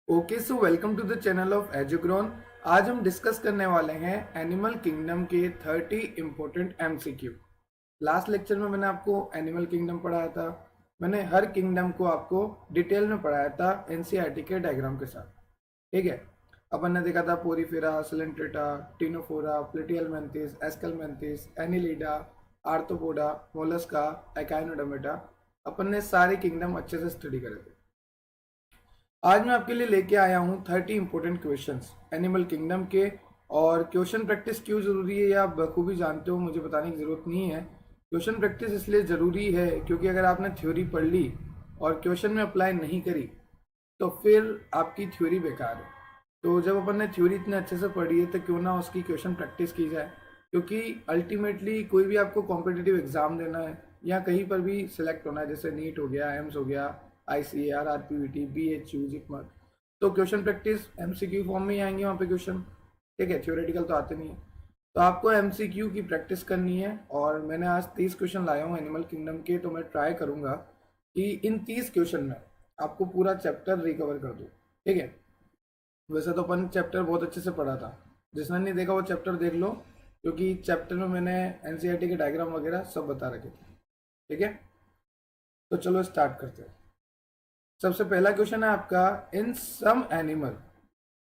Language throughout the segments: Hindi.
Okay so welcome to the channel of Edugrown. आज हम डिस्कस करने वाले हैं एनिमल किंगडम के 30 इंपॉर्टेंट एमसीक्यू। लास्ट लेक्चर में मैंने आपको एनिमल किंगडम पढ़ाया था। मैंने हर किंगडम को आपको डिटेल में पढ़ाया था एनसीईआरटी के डायग्राम के साथ। ठीक है, अपन ने देखा था Porifera, Coelenterata, Ctenophora, Platyhelminthes, Aschelminthes, Annelida, Arthropoda, Mollusca, Echinodermata. अपन ने सारे किंगडम अच्छे से स्टडी करे थे। आज मैं आपके लिए लेके आया हूँ 30 इंपॉर्टेंट क्वेश्चंस एनिमल किंगडम के। और क्वेश्चन प्रैक्टिस क्यों ज़रूरी है, या आप बखूबी जानते हो, मुझे बताने की ज़रूरत नहीं है। क्वेश्चन प्रैक्टिस इसलिए ज़रूरी है क्योंकि अगर आपने थ्योरी पढ़ ली और क्वेश्चन में अप्लाई नहीं करी तो फिर आपकी थ्योरी बेकार है। तो जब अपन ने थ्योरी इतने अच्छे से पढ़ी है तो क्यों ना उसकी क्वेश्चन प्रैक्टिस की जाए, क्योंकि अल्टीमेटली कोई भी आपको कॉम्पिटिटिव एग्जाम देना है या कहीं पर भी सिलेक्ट होना है, जैसे नीट हो गया, एम्स हो गया, ICAR, RPVT, BHU, जिपमर, तो क्वेश्चन प्रैक्टिस MCQ फॉर्म में ही आएंगे वहाँ पे क्वेश्चन। ठीक है, थ्योरेटिकल तो आते नहीं है। तो आपको MCQ की प्रैक्टिस करनी है और मैंने आज 30 क्वेश्चन लाया हूँ एनिमल किंगडम के। तो मैं ट्राई करूँगा कि इन 30 क्वेश्चन में आपको पूरा चैप्टर रिकवर कर दूँ। ठीक है, वैसे तो अपन चैप्टर बहुत अच्छे से पढ़ा था, जिसने नहीं देखा वो चैप्टर देख लो, क्योंकि चैप्टर में मैंने NCERT के डायग्राम वगैरह सब बता रखे थे। ठीक है, तो चलो स्टार्ट करते हैं। सबसे पहला क्वेश्चन है आपका, in some animal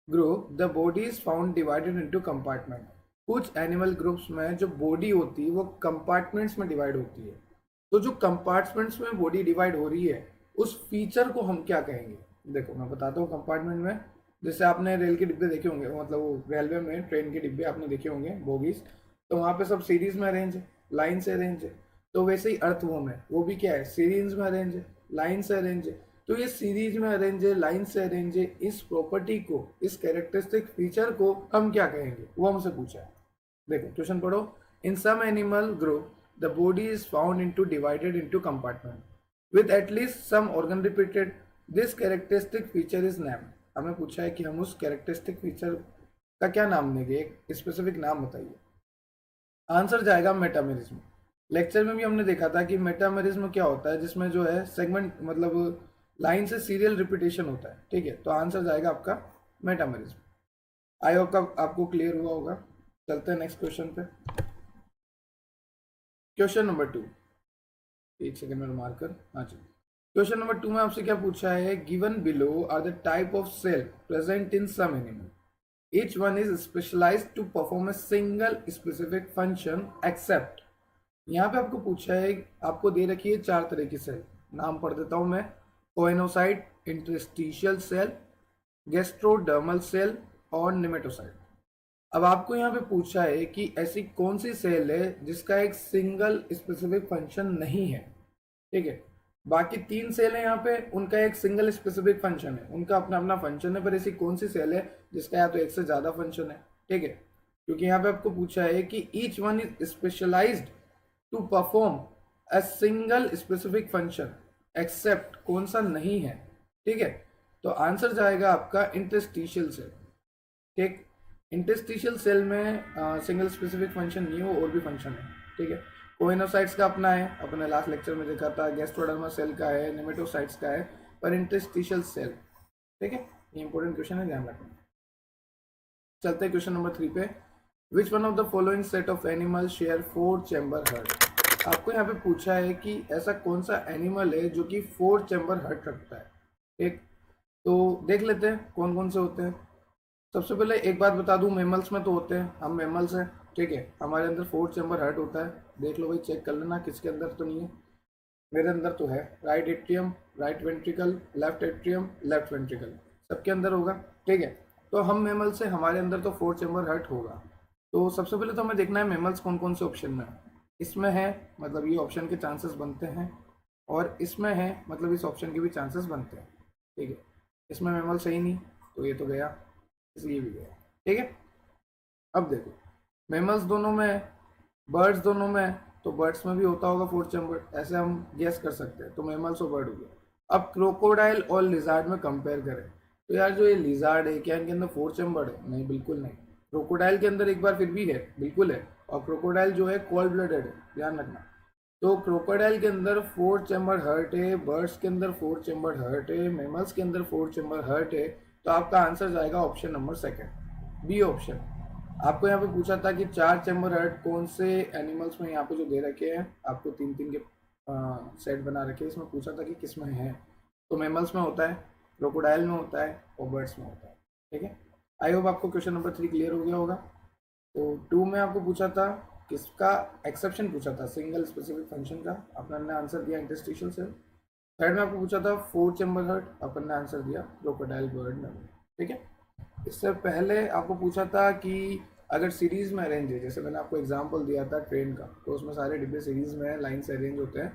group the body is found divided into compartment. कुछ एनिमल ग्रुप्स में जो बॉडी होती है वो कंपार्टमेंट्स में डिवाइड होती है। तो जो कंपार्टमेंट्स में बॉडी डिवाइड हो रही है उस फीचर को हम क्या कहेंगे? देखो मैं बताता हूँ। कंपार्टमेंट में जैसे आपने रेल के डिब्बे देखे होंगे, मतलब वो रेलवे में ट्रेन के डिब्बे आपने देखे होंगे, बोगीज, तो वहाँ पे सब सीरीज में अरेंज है, लाइन से अरेंज है। तो वैसे ही अर्थवॉर्म है, वो भी क्या है, सीरीज में अरेंज है, लाइन से अरेंज है। तो ये सीरीज में अरेंज है, लाइन से अरेंज है, इस प्रॉपर्टी को, इस कैरेक्टरिस्टिक फीचर को हम क्या कहेंगे, वो हमसे पूछा है। देखो क्वेश्चन पढ़ो। In some animal group the body is found into divided into compartment with at least some organ repeated, this characteristic feature is name. हमें पूछा है कि हम उस कैरेक्टरिस्टिक फीचर का क्या नाम देंगे, एक स्पेसिफिक नाम बताइए। आंसर जाएगा मेटामेरिज्म। लेक्चर में भी हमने देखा था कि मेटामेरिज्म क्या होता है, जिसमें जो है सेगमेंट, मतलब लाइन से सीरियल रिपीटेशन होता है। ठीक है, तो आंसर जाएगा आपका मेटामेरिज्म। आई होप आपको क्लियर हुआ होगा। चलते हैं नेक्स्ट क्वेश्चन पे। क्वेश्चन नंबर 2, एक सेकंड में मार्कर। हाँ जी, क्वेश्चन नंबर 2 में आपसे क्या पूछा है, given below are the type of cell present in some animal, each one is specialized to perform a single specific function except। यहाँ पे आपको पूछा है, आपको दे रखी है 4 तरह की सेल, नाम पढ़ देता हूँ मैं। Coenocyte, interstitial cell, gastrodermal cell और निमेटोसाइट। अब आपको यहाँ पे पूछा है कि ऐसी कौन सी सेल है जिसका एक सिंगल स्पेसिफिक फंक्शन नहीं है। ठीक है, बाकी 3 सेल है यहाँ पे, उनका एक सिंगल स्पेसिफिक फंक्शन है, उनका अपना अपना फंक्शन है, पर ऐसी कौन सी सेल है जिसका या तो एक से ज्यादा फंक्शन है। ठीक है, क्योंकि यहाँ पे आपको पूछा है कि each one is specialised to perform a single specific function except, कौन सा नहीं है। ठीक है, तो आंसर जाएगा आपका इंटरस्टिशियल सेल। ठीक, इंटरस्टिशियल सेल में सिंगल स्पेसिफिक फंक्शन नहीं हो, और भी फंक्शन है। ठीक है, कोइनोसाइट्स का अपना है, अपने लास्ट लेक्चर में देखा था, गैस्ट्रोडर्मा सेल का है, नेमेटोसाइट्स का है, पर इंटरस्टिशियल सेल। ठीक है, ये इंपॉर्टेंट क्वेश्चन है, ध्यान रखना। चलते हैं क्वेश्चन नंबर 3 पे। विच one of the following set of animal share 4 chamber hurt. आपको यहाँ पे पूछा है कि ऐसा कौन सा एनिमल है जो कि 4 चैम्बर हर्ट रखता है। ठीक, तो देख लेते हैं कौन कौन से होते हैं। सबसे पहले एक बात बता दूं, मेमल्स में तो होते हैं, हम मेमल्स हैं। ठीक है, हमारे अंदर 4 चैम्बर हर्ट होता है। देख लो भाई, चेक कर लेना किसके अंदर तो नहीं है। मेरे अंदर तो है, right atrium, right ventricle, left atrium, left ventricle, सबके अंदर होगा। ठीक है, तो हम मेमल से, हमारे अंदर तो 4 चैम्बर हर्ट होगा। तो सबसे पहले तो हमें देखना है मेमल्स कौन कौन से ऑप्शन में है। इसमें है, मतलब ये ऑप्शन के चांसेस बनते हैं, और इसमें है, मतलब इस ऑप्शन के भी चांसेस बनते हैं। ठीक है, इसमें मेमल सही नहीं, तो ये तो गया, इसलिए भी गया। ठीक है, अब देखो, मेमल्स दोनों में है, बर्ड्स दोनों में है, तो बर्ड्स में भी होता होगा 4 चैम्बर, ऐसे हम गेस कर सकते हैं। तो मेमल्स और बर्ड हो गया। अब क्रोकोडाइल और लिजार्ड में कंपेयर करें, तो यार जो ये लिजार्ड है, क्या इनके अंदर 4 चैम्बर है? नहीं, बिल्कुल नहीं। क्रोकोडाइल के अंदर एक बार फिर भी है, बिल्कुल है, और क्रोकोडाइल जो है कोल्ड ब्लडेड है, ध्यान रखना। तो क्रोकोडाइल के अंदर 4 चैम्बर हर्ट है, बर्ड्स के अंदर 4 चैम्बर हर्ट है, मेमल्स के अंदर 4 चैम्बर हर्ट है। तो आपका आंसर जाएगा option number second, B option. आपको यहाँ पे पूछा था कि 4 चैम्बर हर्ट कौन से एनिमल्स में यहाँ पे जो दे रखे हैं, आपको 3-3 के सेट बना रखे हैं, इसमें पूछा था कि किस में है। तो मैमल्स में होता है, क्रोकोडाइल में होता है और बर्ड्स में होता है। ठीक है, आई होप आपको क्वेश्चन नंबर 3 क्लियर हो गया होगा। तो 2 में आपको पूछा था किसका एक्सेप्शन पूछा था, सिंगल स्पेसिफिक फंक्शन का, अपन ने आंसर दिया इंटरस्टिशियल सेल। थर्ड में आपको पूछा था 4 चैम्बर हर्ट, अपन ने आंसर दिया क्रोकोडाइल बर्ड में। ठीक है, इससे पहले आपको पूछा था कि अगर सीरीज में अरेंज है, जैसे मैंने आपको एग्जांपल दिया था ट्रेन का, तो उसमें सारे डिब्बे सीरीज में लाइन से अरेंज होते हैं,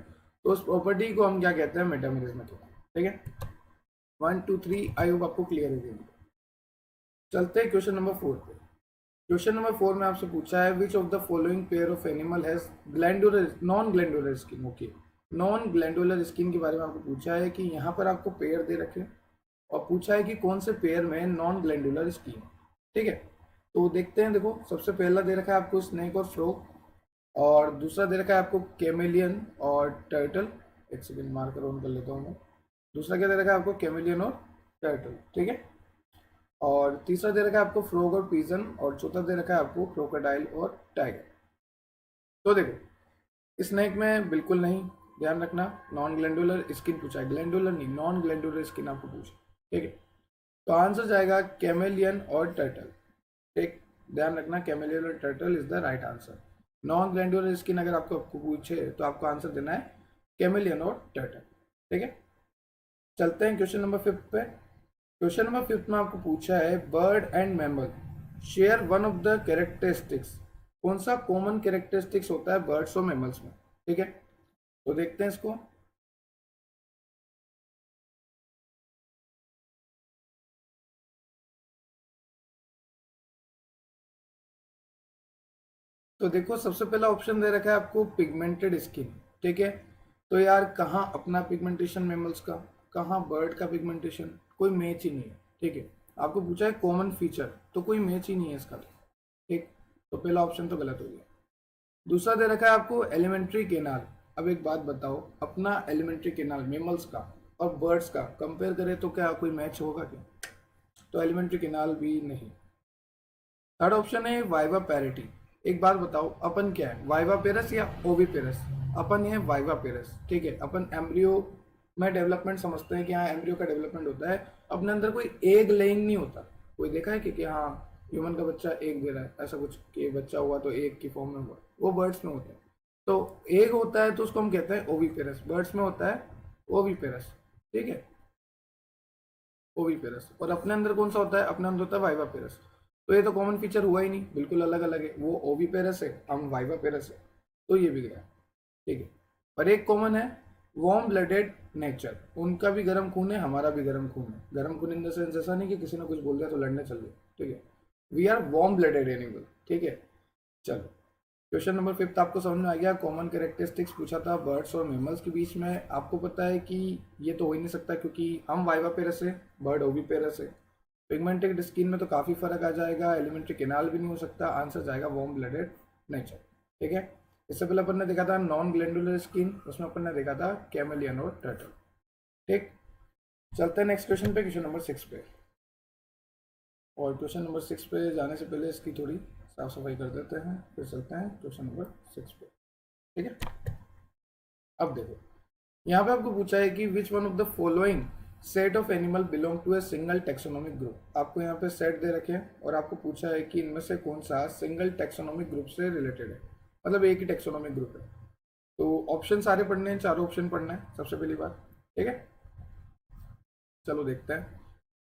तो उस प्रॉपर्टी को हम क्या कहते हैं, मेटामेरिज्म कहते हैं। ठीक है, 1 2 3 आई होप आपको क्लियर हो गई। चलते हैं क्वेश्चन नंबर 4 पे। क्वेश्चन नंबर 4 में आपसे पूछा है which of the following pair of animal has glandular non glandular skin. Okay, non glandular skin के बारे में आपको पूछा है कि यहाँ पर आपको पेयर दे रखे और पूछा है कि कौन से पेयर में नॉन ग्लैंडुलर स्किन। ठीक है, तो देखते हैं। देखो, सबसे पहला दे रखा है आपको स्नेक और फ्रॉग, और दूसरा दे रखा है आपको कैमेलियन और टर्टल। एक सेकेंड मार्कर ऑन कर लेता हूँ मैं। दूसरा क्या दे रखा है आपको, कैमेलियन और टर्टल। ठीक है, और तीसरा दे रखा है आपको फ्रॉग और पीजन, और चौथा दे रखा है आपको क्रोकोडाइल और टाइगर। तो देखो, स्नेक में बिल्कुल नहीं, ध्यान रखना, नॉन ग्लैंडुलर स्किन पूछा है, ग्लैंडुलर नहीं, नॉन ग्लैंडुलर स्किन आपको पूछा। ठीक है, तो आंसर जाएगा कैमेलियन और टर्टल। ठीक, ध्यान रखना, कैमेलियन और turtle is the right answer. Non glandular skin अगर आपको पूछे तो आपको आंसर देना है कैमेलियन और टर्टल। ठीक है, चलते हैं क्वेश्चन नंबर 5 पे। क्वेश्चन नंबर 5 में आपको पूछा है bird and mammal share one of the characteristics. कौन सा कॉमन कैरेक्टरिस्टिक्स होता है बर्ड्स और मैमल्स में। ठीक है, तो देखते हैं इसको। तो देखो, सबसे पहला ऑप्शन दे रखा है आपको पिगमेंटेड स्किन। ठीक है, तो यार कहाँ अपना पिगमेंटेशन मैमल्स का, कहाँ बर्ड का पिगमेंटेशन, कोई मैच ही नहीं है। ठीक है, आपको पूछा है कॉमन फीचर, तो कोई मैच ही नहीं है इसका। ठीक, तो पहला ऑप्शन तो गलत हो गया। दूसरा दे रखा है आपको एलिमेंट्री केनाल। अब एक बात बताओ, अपना एलिमेंट्री केनाल मेमल्स का और बर्ड्स का कंपेयर करें तो क्या कोई मैच होगा क्या, तो एलिमेंट्री केनाल भी नहीं। थर्ड ऑप्शन है वाइवा पैरिटी। एक बात बताओ, अपन क्या है, वाइवा पेरस या ओवी पेरस। अपन है वाइवा पेरस। ठीक है, अपन एम्ब्रियो में डेवलपमेंट समझते हैं कि हाँ एम्ब्रियो का डेवलपमेंट होता है, अपने अंदर कोई एग लेइंग नहीं होता। कोई देखा है कि हाँ ह्यूमन का बच्चा एग दे रहा है, ऐसा कुछ कि बच्चा हुआ तो एग की फॉर्म में हुआ, वो बर्ड्स में होता है। तो एग होता है तो उसको हम कहते हैं ओवी पेरस, बर्ड्स में होता है ओवी पेरस। ठीक है, ओवी पेरस। और अपने अंदर कौन सा होता है, अपने अंदर होता है वाइवा पेरस। तो ये तो कॉमन फीचर हुआ ही नहीं, बिल्कुल अलग अलग है, वो ओवी पेरस है, हम वाइवा पेरस है, तो ये बिगड़ा है। ठीक है, पर एक कॉमन है, वार्म ब्लडेड नेचर। उनका भी गर्म खून है, हमारा भी गर्म खून है। गर्म खून इन द सेंस ऐसा नहीं कि किसी ने कुछ बोल दिया तो लड़ने चल गए। ठीक है, we are warm blooded animal. ठीक है, चलो क्वेश्चन नंबर 5 आपको समझ में आ गया। कॉमन कैरेक्टरिस्टिक्स पूछा था बर्ड्स और मेमल्स के बीच में। आपको पता है कि ये तो हो ही नहीं सकता क्योंकि हम वाइवा पेरस है, बर्ड ओवी पेरस है। पिगमेंटेड स्किन में तो काफ़ी फर्क आ जाएगा, एलिमेंट्री केनाल भी नहीं हो सकता, आंसर जाएगा वार्म ब्लडेड नेचर। ठीक है, इससे पहले अपन ने देखा था नॉन ग्लैंडुलर स्किन, उसमें अपन ने देखा था कैमेलियन और टर्टल। ठीक, चलते हैं नेक्स्ट क्वेश्चन पे, क्वेश्चन नंबर 6 पे। और क्वेश्चन नंबर 6 पे जाने से पहले इसकी थोड़ी साफ सफाई कर देते हैं, फिर चलते हैं क्वेश्चन नंबर 6 पे। ठीक है, अब देखो, यहाँ पे आपको पूछा है कि which one of the following set of animal belong to a single taxonomic group. आपको यहाँ पे सेट दे रखे हैं और आपको पूछा है कि इनमें से कौन सा सिंगल टेक्सोनोमिक ग्रुप से रिलेटेड है, मतलब एक ही टेक्सोनोमिक ग्रुप है। तो ऑप्शन सारे पढ़ने हैं, चारों ऑप्शन पढ़ना है सबसे पहली बात। ठीक है, चलो देखते हैं।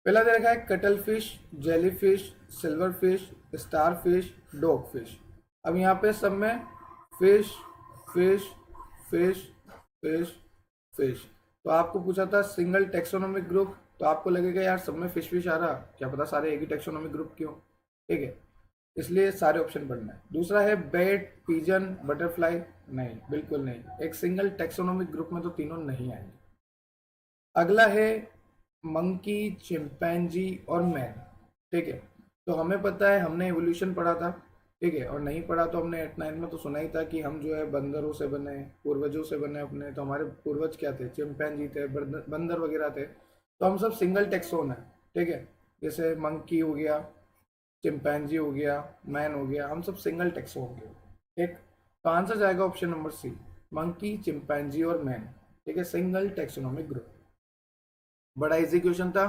पहला दे रखा है cuttle fish, jelly fish, silver fish, star fish, dog fish. अब यहाँ पे सब में fish fish fish fish fish, तो आपको पूछा था सिंगल टेक्सोनोमिक ग्रुप, तो आपको लगेगा यार सब में फिश फिश आ रहा, क्या पता सारे एक ही टेक्सोनोमिक ग्रुप क्यों। ठीक है, इसलिए सारे ऑप्शन पढ़ना है। दूसरा है बैट, पिजन, बटरफ्लाई, नहीं बिल्कुल नहीं, एक सिंगल टेक्सोनोमिक ग्रुप में तो तीनों नहीं आएंगे। अगला है मंकी, चिंपैंजी और मैन। ठीक है, तो हमें पता है, हमने एवोल्यूशन पढ़ा था। ठीक है, और नहीं पढ़ा तो हमने 8-9 में तो सुना ही था कि हम जो है बंदरों से बने, पूर्वजों से बने अपने। तो हमारे पूर्वज क्या थे, चिंपैंजी थे, बंदर वगैरह थे, तो हम सब सिंगल टेक्सोन है। ठीक है, जैसे मंकी हो गया, चिंपैंजी हो गया, मैन हो गया, हम सब सिंगल टेक्सो होंगे। ठीक, तो आंसर जाएगा option number C, monkey, chimpanzee और मैन। ठीक है, सिंगल टेक्सोनोमिक ग्रुप। बड़ा इजी क्वेश्चन था,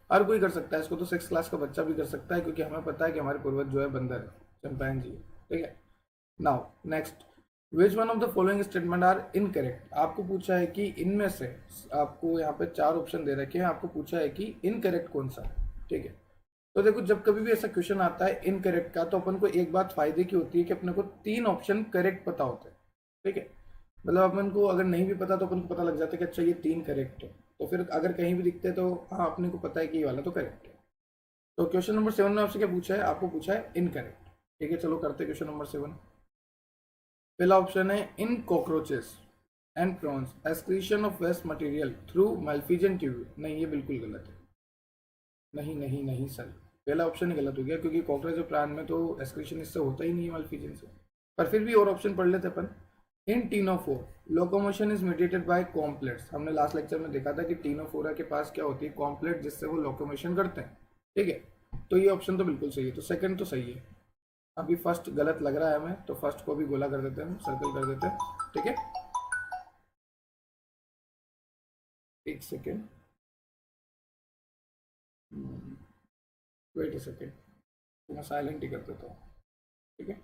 हर कोई कर सकता है इसको, तो 6 क्लास का बच्चा भी कर सकता है, क्योंकि हमें पता है कि हमारे पूर्वज जो है बंदर है, चिंपैंजी। ठीक है, now next, which one of the following statement are incorrect. आपको पूछा है कि इनमें से, आपको यहाँ पे 4 ऑप्शन दे रखे हैं, आपको पूछा है कि इनकरेक्ट कौन सा है। ठीक है, तो देखो जब कभी भी ऐसा क्वेश्चन आता है इनकरेक्ट का, तो अपन को एक बात फायदे की होती है कि अपने को 3 ऑप्शन करेक्ट पता होते हैं। ठीक है, मतलब अपन को अगर नहीं भी पता तो अपन को पता लग जाता है कि अच्छा ये 3 करेक्ट है, तो फिर अगर कहीं भी दिखते हैं तो हाँ अपने को पता है कि ये वाला तो करेक्ट है। तो क्वेश्चन नंबर 7 में आपसे क्या पूछा है, आपको पूछा है इनकरेक्ट। ठीक है, चलो करते हैं क्वेश्चन नंबर 7। पहला ऑप्शन है, in cockroaches and prawns excretion of waste material through Malpighian tube. नहीं, ये बिल्कुल गलत है। नहीं नहीं नहीं सर, पहला ऑप्शन ही गलत हो गया, क्योंकि कॉकरोच और प्राण में तो एक्सक्रीशन इससे होता ही नहीं है माइल्फिजन से। पर फिर भी और ऑप्शन पढ़ लेते अपन। In ctenophore locomotion is mediated by comb plates. हमने लास्ट लेक्चर में देखा था कि टीनोफोरा के पास क्या होती है, कॉम्प्लेट, जिससे वो लोकोमोशन करते हैं। ठीक है, तो ये ऑप्शन तो बिल्कुल सही है, तो सेकंड तो सही है। अभी फर्स्ट गलत लग रहा है हमें, तो फर्स्ट को भी गोला कर देते हैं, सर्कल कर देते हैं। ठीक है, एक सेकेंड, वेट ए सेकेंड, तो मैं साइलेंट ही कर देता हूँ। ठीक है,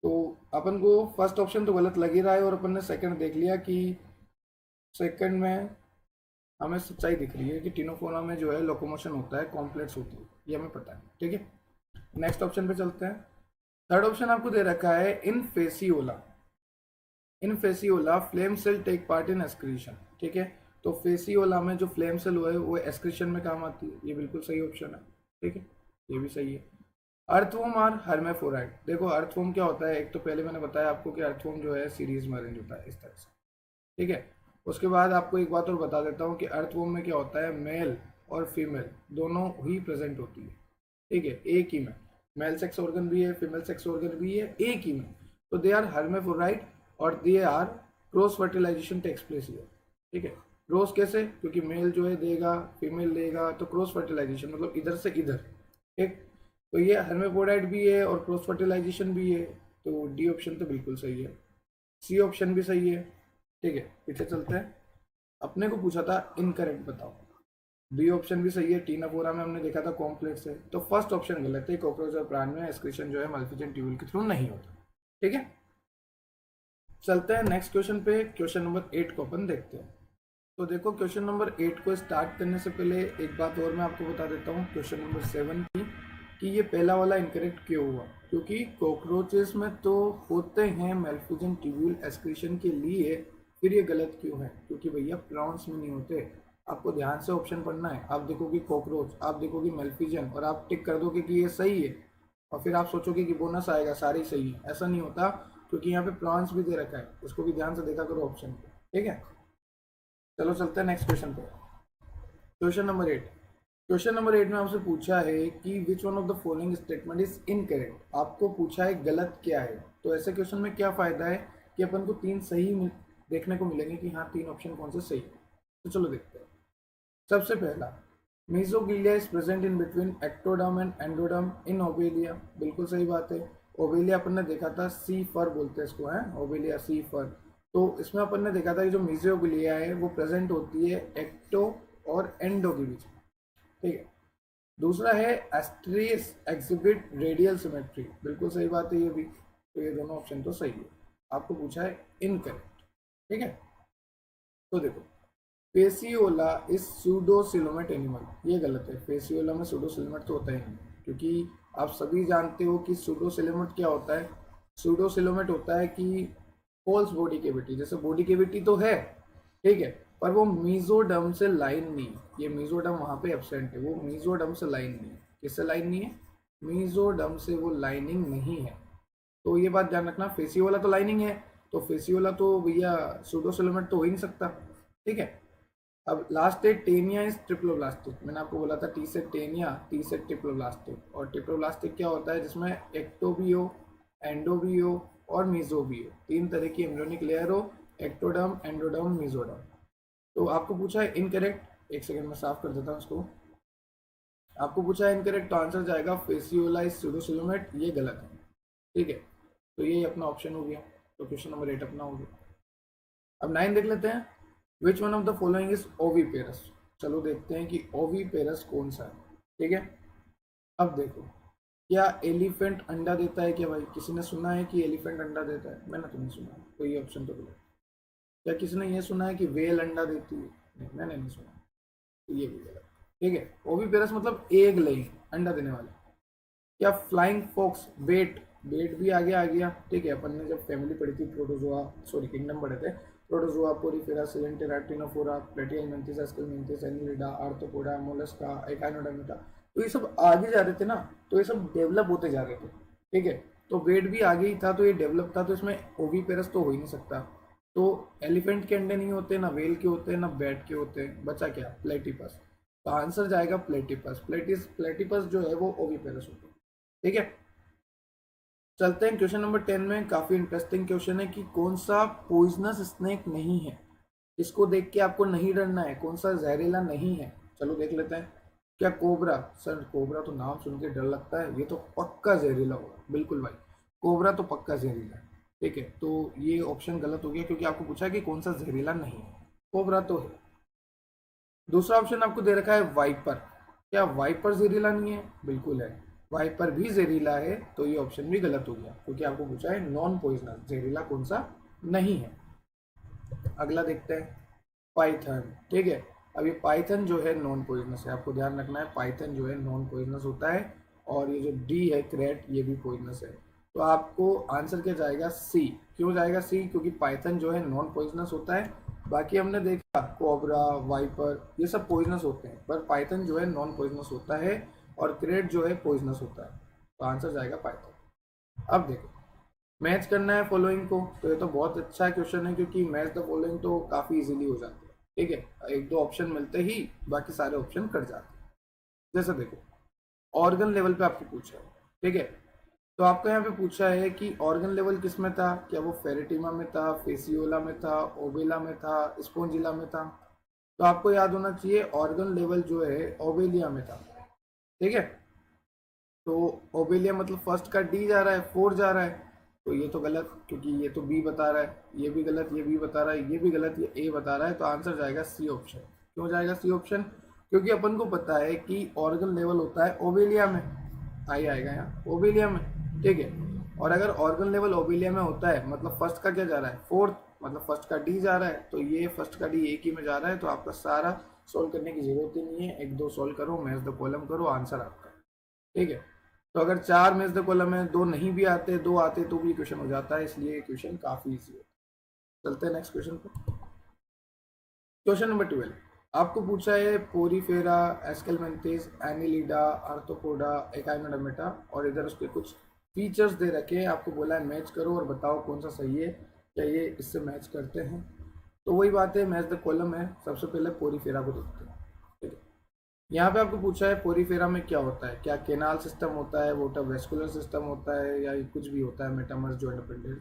तो अपन को फर्स्ट ऑप्शन तो गलत लग ही रहा है, और अपन ने सेकंड देख लिया कि सेकंड में हमें सच्चाई दिख रही है कि टिनोफोरा में जो है लोकोमोशन होता है, कॉम्प्लेक्स होती है, ये हमें पता है। ठीक है, नेक्स्ट ऑप्शन पे चलते हैं। थर्ड ऑप्शन आपको दे रखा है, in Fasciola, in Fasciola flame cell take part in excretion. ठीक है, तो फेसियोला में जो फ्लेम सेल हुआ है वो एक्सक्रीशन में काम आती है, ये बिल्कुल सही ऑप्शन है। ठीक है, ये भी सही है। Earthworm are hermaphrodite. देखो अर्थवॉर्म क्या होता है, एक तो पहले मैंने बताया आपको कि अर्थवॉर्म जो है सीरीज में अरेंज होता है इस तरह से। ठीक है, उसके बाद आपको एक बात और बता देता हूँ कि अर्थवॉर्म में क्या होता है, मेल और फीमेल दोनों ही प्रेजेंट होती है। ठीक है, एक ही में मेल सेक्स ऑर्गन भी है, फीमेल सेक्स ऑर्गन भी है, एक ही में। तो दे आर हर्मेफोराइट और they are cross fertilization takes place here. ठीक है, क्रॉस कैसे, क्योंकि मेल जो है देगा, फीमेल लेगा, तो क्रॉस फर्टिलाइजेशन मतलब इधर से इधर। ठीक, तो ये हर्मेफोराइट भी है और क्रॉस फर्टिलाइजेशन भी है, तो डी ऑप्शन तो बिल्कुल सही है। सी ऑप्शन भी सही है। ठीक है, पीछे चलते हैं। अपने को पूछा था इनकरेक्ट बताओ, बी ऑप्शन भी सही है, टीनाफोरा में हमने देखा था कॉम्प्लेक्स है, तो फर्स्ट ऑप्शन गलत है, कॉकरोच और प्राण में एक्सक्रीशन जो है माइल्फिजन ट्यूबुल के थ्रू नहीं होता। ठीक है, चलते हैं नेक्स्ट क्वेश्चन पे। क्वेश्चन नंबर 8 को अपन देखते हैं। तो देखो क्वेश्चन नंबर 8 को स्टार्ट करने से पहले एक बात और मैं आपको बता देता हूँ क्वेश्चन नंबर 7 की, कि ये पहला वाला इनकरेक्ट क्यों हुआ, क्योंकि कॉकरोचेस में तो होते हैं माइल्फिजन ट्यूबुल एक्सक्रीशन के लिए, फिर ये गलत क्यों है, क्योंकि भैया प्रॉन्स में नहीं होते। आपको ध्यान से ऑप्शन पढ़ना है, आप देखोगे कॉकरोच, आप देखोगे माइल्फिजन, और आप टिक कर दोगे कि ये सही है, और फिर आप सोचोगे कि बोनस आएगा, सारे ही सही है। ऐसा नहीं होता, क्योंकि यहाँ पे प्रॉन्स भी दे रखा है, उसको भी ध्यान से देखा करो ऑप्शन पे। ठीक है, चलो चलते हैं नेक्स्ट क्वेश्चन पे। Question number 8। क्वेश्चन नंबर 8 में आपसे पूछा है कि which one of the following statement is incorrect. आपको पूछा है गलत क्या है, तो ऐसे क्वेश्चन में क्या फायदा है कि अपन को 3 सही देखने को मिलेंगे कि हाँ 3 ऑप्शन कौन से सही है। तो चलो देखते हैं। सबसे पहला, mesoglea is present in between ectoderm and endoderm in Obelia. बिल्कुल सही बात है। ओबेलिया अपन ने देखा था, सी फर बोलते हैं इसको, है ओबेलिया सी फर। तो इसमें अपन ने देखा था कि जो मीजोगिलिया है वो प्रेजेंट होती है एक्टो और एंडो के बीच में। ठीक है, दूसरा है एस्ट्रेस एग्जिबिट रेडियल सिमेट्री। बिल्कुल सही बात है ये भी, तो ये दोनों ऑप्शन तो सही है। आपको पूछा है इनकरेक्ट। ठीक है, तो देखो फेसियोला इज सूडोसिलोमेट एनिमल, ये गलत है। फेसियोला में सूडोसिलोमेट तो होता ही नहीं, क्योंकि आप सभी जानते हो कि सूडोसिलोमेट क्या होता है। सूडोसिलोमेट होता है कि फॉल्स बॉडी केविटी, जैसे बॉडी केविटी तो है, ठीक है, पर वो मीजोडर्म से लाइन नहीं। ये मीजोडर्म वहाँ पे एब्सेंट है, वो मीजोडर्म से लाइन नहीं है। किससे लाइन नहीं है, मीजोडर्म से वो लाइनिंग नहीं है। तो ये बात ध्यान रखना, फेसियोला तो लाइनिंग है, तो फेसियोला तो भैया सूडोसिलोमेट तो हो ही नहीं सकता। ठीक है, अब लास्ट है टेनिया इज ट्रिप्लोब्लास्टिक। मैंने आपको बोला था टी से टेनिया, टी से ट्रिप्लोब्लास्टिक। और ट्रिप्लोब्लास्टिक क्या होता है, जिसमें एक्टो भी हो, एंडो भी हो और मीजो भी हो, 3 तरह की एम्ब्रियोनिक लेयर हो, एक्टोडर्म, एंडोडर्म, मीजोडर्म। तो आपको पूछा है इनकरेक्ट। एक सेकंड में साफ कर देता हूँ उसको। आपको पूछा है इनकरेक्ट, तो आंसर जाएगा फेसियोलाइज सूडोसिलोमेट, ये गलत है। ठीक है, तो ये अपना ऑप्शन हो गया। तो क्वेश्चन नंबर 8 अपना हो गया। अब 9 देख लेते हैं। विच one of the following is oviparous. चलो देखते हैं कि ओवीपेरस कौन सा है। ठीक है, अब देखो, क्या एलिफेंट अंडा देता है क्या भाई? किसी ने सुना है कि एलिफेंट अंडा देता है? मैंने तो नहीं सुना, तो ये ऑप्शन तो गलत। क्या किसी ने ये सुना है कि वेल अंडा देती है? नहीं, मैंने नहीं सुना, तो ये भी गलत। ठीक है, ओवीपेरस मतलब एग लेइंग, अंडा देने वाले। क्या फ्लाइंग फॉक्स बेट, बेट भी आगे आ गया। ठीक है, अपन ने जब फैमिली पढ़ी थी प्रोटोजोआ, सॉरी किंगडम पढ़े थे, Protozoa, Porifera, Coelenterata, Ctenophora, Platyhelminthes, Aschelminthes, Annelida, Arthropoda, Mollusca, Echinodermata, तो ये सब आगे जा रहे थे ना, तो ये सब डेवलप होते जा रहे थे। ठीक है, तो बेट भी आगे ही था, तो ये डेवलप था, तो इसमें ओवीपेरस तो हो ही नहीं सकता। तो एलिफेंट के अंडे नहीं होते, ना वेल के होते, ना बैट के होते, बचा क्या? प्लेटिपस। तो आंसर जाएगा प्लेटिपस। प्लेटिपस जो है वो ओवीपेरस होता है। ठीक है, चलते हैं क्वेश्चन नंबर 10 में। काफी इंटरेस्टिंग क्वेश्चन है कि कौन सा पॉइजनस स्नेक नहीं है। इसको देख के आपको नहीं डरना है, कौन सा जहरीला नहीं है। चलो देख लेते हैं। क्या कोबरा? सर कोबरा तो नाम सुन के डर लगता है, ये तो पक्का जहरीला होगा। बिल्कुल भाई, कोबरा तो पक्का जहरीला है। ठीक है, तो ये ऑप्शन गलत हो गया, क्योंकि आपको पूछा है कि कौन सा जहरीला नहीं है। कोबरा तो है। दूसरा ऑप्शन आपको दे रखा है वाइपर। क्या वाइपर जहरीला नहीं है? बिल्कुल है, वाइपर भी जहरीला है। तो ये ऑप्शन भी गलत हो गया, क्योंकि आपको पूछा है नॉन पॉइजनस, जहरीला कौन सा नहीं है। अगला देखते हैं, पाइथन। ठीक है, अब ये पाइथन जो है नॉन पॉइजनस है, आपको ध्यान रखना है, पाइथन जो है नॉन पॉइजनस होता है। और ये जो डी है क्रेट, ये भी पॉइजनस है। तो आपको आंसर क्या जाएगा? सी। क्यों जाएगा सी? क्योंकि पाइथन जो है नॉन पॉइजनस होता है। बाकी हमने देखा कोबरा, वाइपर, ये सब पॉइजनस होते हैं, पर पाइथन जो है नॉन पॉइजनस होता है, और क्रेट जो है पॉइजनस होता है। तो आंसर जाएगा पाइथन। अब देखो, मैच करना है फॉलोइंग को, तो ये तो बहुत अच्छा क्वेश्चन है, क्योंकि मैच द फॉलोइंग तो काफ़ी इजीली हो जाती है। ठीक है, एक दो ऑप्शन मिलते ही बाकी सारे ऑप्शन कट जाते हैं। जैसे देखो, ऑर्गन लेवल पे आपको पूछा है। ठीक है, तो आपको यहाँ पे पूछा है कि ऑर्गन लेवल किस में था। क्या वो फेरेटिमा में था, फेसियोला में था, ओबेला में था, स्पोंजिला में था? तो आपको याद होना चाहिए ऑर्गन लेवल जो है ओबेलिया में था। ठीक है, तो ओबेलिया मतलब फर्स्ट का डी जा रहा है, 4 जा रहा है, तो ये तो गलत, क्योंकि ये तो बी बता रहा है, ये भी गलत, ये बी बता रहा है, ये भी गलत, ये ए बता रहा है। तो आंसर जाएगा सी ऑप्शन। क्यों जाएगा सी ऑप्शन? क्योंकि अपन को पता है कि ऑर्गन लेवल होता है ओबेलिया में, आई आएगा यहाँ ओबेलिया में। ठीक है, और अगर ऑर्गन लेवल ओबेलिया में होता है, मतलब फर्स्ट का क्या जा रहा है? 4th, मतलब फर्स्ट का डी जा रहा है, तो ये फर्स्ट का डी एक ही में जा रहा है। तो आपका सारा सोल्व करने की जरूरत ही नहीं है, एक दो सोल्व करो, मैच द कॉलम करो, आंसर आपका। ठीक है, तो अगर 4 मैच द कॉलम है, 2 नहीं भी आते, 2 आते तो भी क्वेश्चन हो जाता है, इसलिए क्वेश्चन काफी इजी है। चलते हैं नेक्स्ट क्वेश्चन पर। क्वेश्चन नंबर 12 आपको पूछा है पोरीफेरा, एस्केलमेंथिस, एनिलिडा, आर्थ्रोपोडा, एकाइनोडर्मिटा, और इधर उसके कुछ फीचर्स दे रखे हैं। आपको बोला है मैच करो और बताओ कौन सा सही है, क्या ये इससे मैच करते हैं। तो वही बात है, मैच द कॉलम है। सबसे पहले पोरीफेरा को देखते हैं। ठीक है, यहाँ पे आपको पूछा है पोरीफेरा में क्या होता है। क्या केनाल सिस्टम होता है, वोटर वेस्कुलर सिस्टम होता है, या कुछ भी होता है, मेटामर्स, जॉइंट अपेंडेज?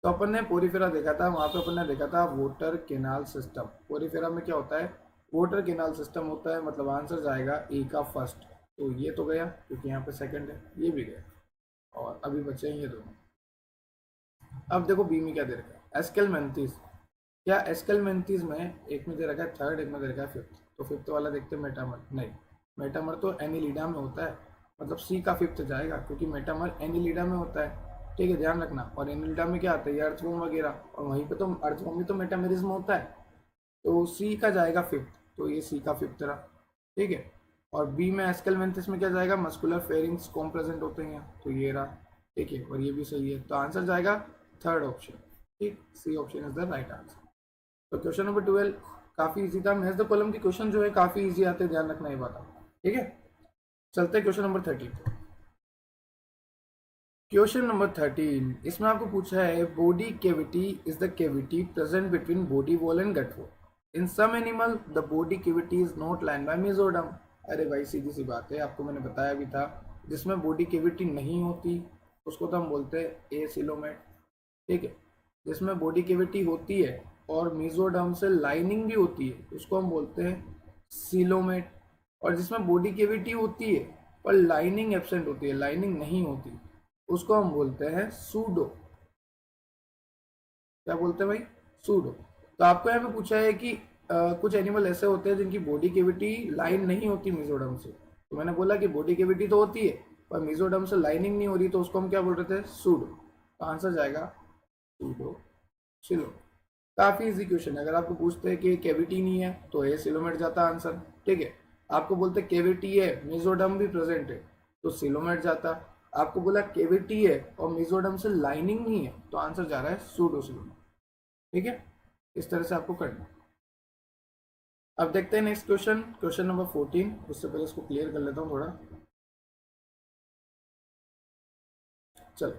तो अपन ने पोरीफेरा देखा था, वहाँ पे अपन ने देखा था वोटर केनाल सिस्टम। पोरीफेरा में क्या होता है? वोटर केनाल सिस्टम होता है, मतलब आंसर जाएगा ए का फर्स्ट। तो ये तो गया, क्योंकि यहाँ पे सेकंड है, ये भी गया, और अभी बचे हैं ये दोनों। अब देखो बी में क्या दे रखा है, एस्केलमेंथिस। क्या एस्केलमेंथिस में एक में दे रखा है थर्ड, एक में दे रखा है फिफ्थ। तो फिफ्थ वाला देखते हैं, मेटामर। नहीं, मेटामर तो एनिलिडा में होता है, मतलब सी का फिफ्थ जाएगा, क्योंकि मेटामर एनिलिडा में होता है। ठीक है, ध्यान रखना। और एनिलिडा में क्या आता है? अर्थवॉर्म वगैरह, और वहीं पे तो अर्थवॉर्म में तो मेटामेरिज्म होता है। तो सी का जाएगा फिफ्थ, तो ये सी का फिफ्थ रहा। ठीक है, और बी में एस्केलमेंथिस में क्या जाएगा? मस्कुलर फेरिंग्स कौन प्रेजेंट होते हैं, तो ये रहा। ठीक है, और ये भी सही है, तो आंसर जाएगा थर्ड ऑप्शन। ठीक, C option is the right answer. तो क्वेश्चन नंबर 12 काफी इजी था। मैच द कॉलम के क्वेश्चन जो है काफी इजी आते हैं, ध्यान रखना ये बात। ठीक है, चलते हैं क्वेश्चन नंबर 13। क्वेश्चन नंबर 13, इसमें आपको पूछा है body cavity is the cavity present between body wall and gut wall. In some animal the body cavity is not line by mesoderm. अरे भाई सीधी सी बात है, आपको मैंने बताया भी था, जिसमें बॉडी कैविटी नहीं होती उसको तो हम बोलते हैं एसिलोमेट। ठीक है, जिसमें बॉडी कैविटी होती है और मेसोडर्म से लाइनिंग भी होती है उसको हम बोलते हैं सीलोमेट। और जिसमें बॉडी कैविटी होती है पर लाइनिंग एब्सेंट होती है, लाइनिंग नहीं होती, उसको हम बोलते हैं सूडो। क्या बोलते हैं भाई? सूडो। तो आपको यहाँ पे पूछा है कि कुछ एनिमल ऐसे होते हैं जिनकी बॉडी कैविटी लाइन नहीं होती मेसोडर्म से, तो मैंने बोला कि बॉडी कैविटी तो होती है पर मेसोडर्म से लाइनिंग नहीं हो रही, तो उसको हम क्या बोल रहे थे? सूडो। तो आंसर जाएगा सूडो सिलो। काफी इजी क्वेश्चन है। अगर आपको पूछते हैं कि कैविटी नहीं है तो ए सिलोमेट जाता आंसर, ठीक है। आपको बोलते कैविटी है मेसोडर्म भी प्रेजेंट है तो सिलोमेट जाता। आपको बोला कैविटी है और मेसोडर्म से लाइनिंग नहीं है तो आंसर जा रहा है सूडो सिलोमेट, ठीक है। इस तरह से आपको करना। अब देखते हैं नेक्स्ट क्वेश्चन, क्वेश्चन नंबर 14। उससे पहले इसको क्लियर कर लेता हूँ थोड़ा। चलो,